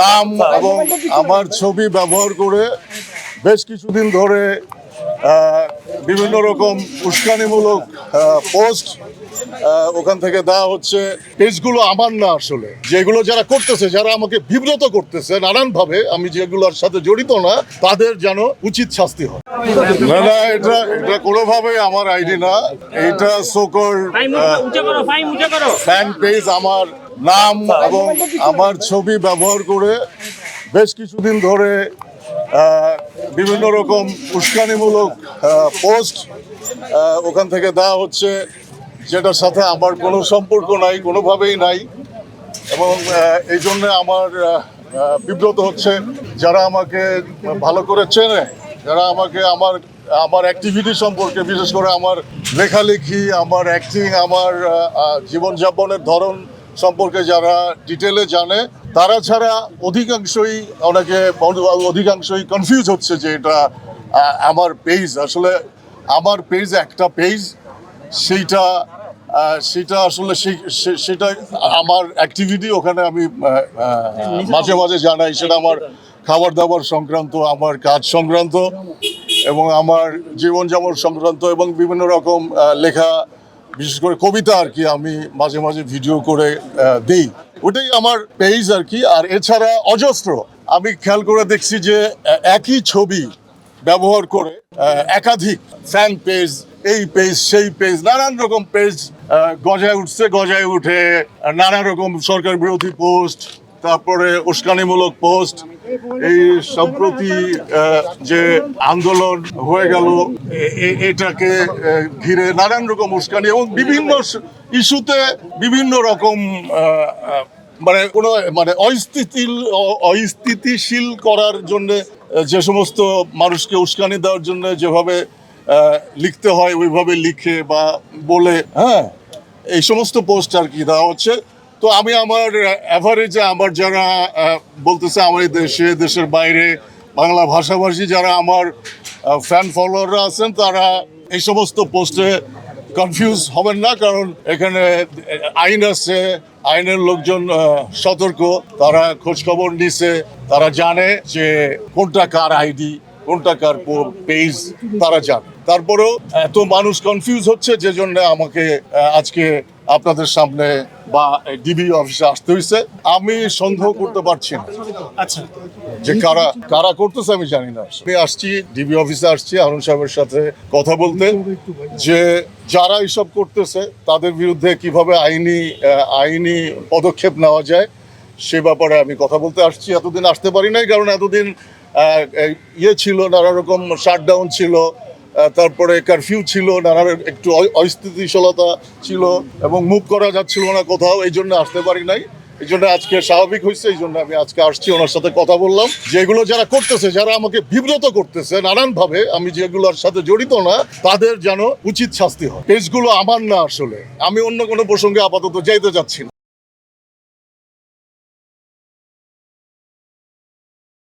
নাম এবং আমার ছবি ব্যবহার করে বেশ কিছুদিন ধরে বিভিন্ন রকম উস্কানিমূলক পোস্ট ওখান থেকে দেওয়া হচ্ছে। পেজগুলো আমার না, আসলে যেগুলো যারা করতেছে, যারা আমাকে বিব্রত করতেছে নানানভাবে, আমি যেগুলোর সাথে জড়িত না, তাদের যেন উচিত শাস্তি হয়। না না, এটা কোনোভাবেই আমার আইডি না। এটা সোকল ফ্যান পেজ। আমার নাম এবং আমার ছবি ব্যবহার করে বেশ কিছুদিন ধরে বিভিন্ন রকম উস্কানিমূলক পোস্ট ওখান থেকে দেওয়া হচ্ছে, যেটার সাথে আমার কোনো সম্পর্ক নাই, কোনোভাবেই নাই। এবং এই জন্য আমার বিব্রত হচ্ছে। যারা আমাকে ভালো করে চেনে, যারা আমাকে আমার অ্যাক্টিভিটি সম্পর্কে, বিশেষ করে আমার লেখালেখি, আমার অ্যাক্টিং, আমার জীবনযাপনের ধরন সম্পর্কে যারা ডিটেলে জানে, তারা ছাড়া অধিকাংশই কনফিউজ হচ্ছে যে এটা আমার পেজ। আসলে আমার পেজ একটা পেজ, সেটা আসলে সেটা আমার অ্যাক্টিভিটি। ওখানে আমি মাঝে মাঝে জানাই, সেটা আমার খাবার দাবার সংক্রান্ত, আমার কাজ সংক্রান্ত এবং আমার জীবনযাপন সংক্রান্ত, এবং বিভিন্ন রকম লেখা, বিশেষ করে কবিতা আর কি, আমি মাঝে মাঝে ভিডিও করে দিই। ওটাই আমার পেজ আর কি। আর এছাড়া অজস্র, আমি খেয়াল করে দেখছি যে একই ছবি ব্যবহার করে একাধিক ফ্যান পেজ, এই পেজ সেই পেজ, নানান রকম পেজ গজায় উঠে নানা রকম সরকার বিরোধী পোস্ট, তারপরে উস্কানিমূলক পোস্ট। এই সম্প্রতি যে আন্দোলন হয়ে গেল, এটাকে ঘিরে নানান রকম উস্কানি এবং বিভিন্ন ইস্যুতে বিভিন্ন রকম অস্থিতিশীল করার জন্য, যে সমস্ত মানুষকে উস্কানি দেওয়ার জন্য যেভাবে লিখতে হয় ওইভাবে লিখে বা বলে, এই সমস্ত পোস্ট আর কি দেওয়া হচ্ছে। তো আমি আমার অ্যাভারেজে আমার যারা বলতেছে, আমার দেশের বাইরে বাংলা ভাষাভাষী যারা আমার ফ্যান ফলোয়াররা আছেন, তারা এই সমস্ত পোস্টে কনফিউজ হবেন না, কারণ এখানে আইন আছে, আইনের লোকজন সতর্ক, তারা খোঁজ খবর নিছে, তারা জানে যে কোনটা কার আইডি, কোনটা কার পেজ, তারা জানে। তারপরেও এত মানুষ কনফিউজ হচ্ছে, যে জন্য আমাকে আজকে আপনাদের সামনে বা ডিবি অফিসে আসতে হয়েছে। আমি সন্দেহ করতে পারছি না আচ্ছা, যে কারা করতেছে, আমি জানি না। আমি আসছি, ডিবি অফিসে আসছি হারুন সাহেবের সাথে কথা বলতে, যে যারা এইসব করতেছে তাদের বিরুদ্ধে কিভাবে আইনি পদক্ষেপ নেওয়া যায় সে ব্যাপারে আমি কথা বলতে আসছি। এতদিন আসতে পারি নাই, কারণ এতদিন ছিল, নানা রকম শাটডাউন ছিল, তারপরে কারফিউ ছিল, নানা একটু অস্থিতিশীলতা ছিল এবং মুভ করা যাচ্ছিল না কোথাও। এই জন্য আসতে পারি নাই। এই জন্য আজকে স্বাভাবিক হয়েছে, এই জন্য আমি আজকে আসছি, ওনার সাথে কথা বললাম। যেগুলো যারা করতেছে, যারা আমাকে বিব্রত করতেছে নানানভাবে, আমি যেগুলোর সাথে জড়িত না, তাদের যেন উচিত শাস্তি হয়। পেজগুলো আমার না, আসলে আমি অন্য কোনো প্রসঙ্গে আপাতত যাইতে যাচ্ছি না।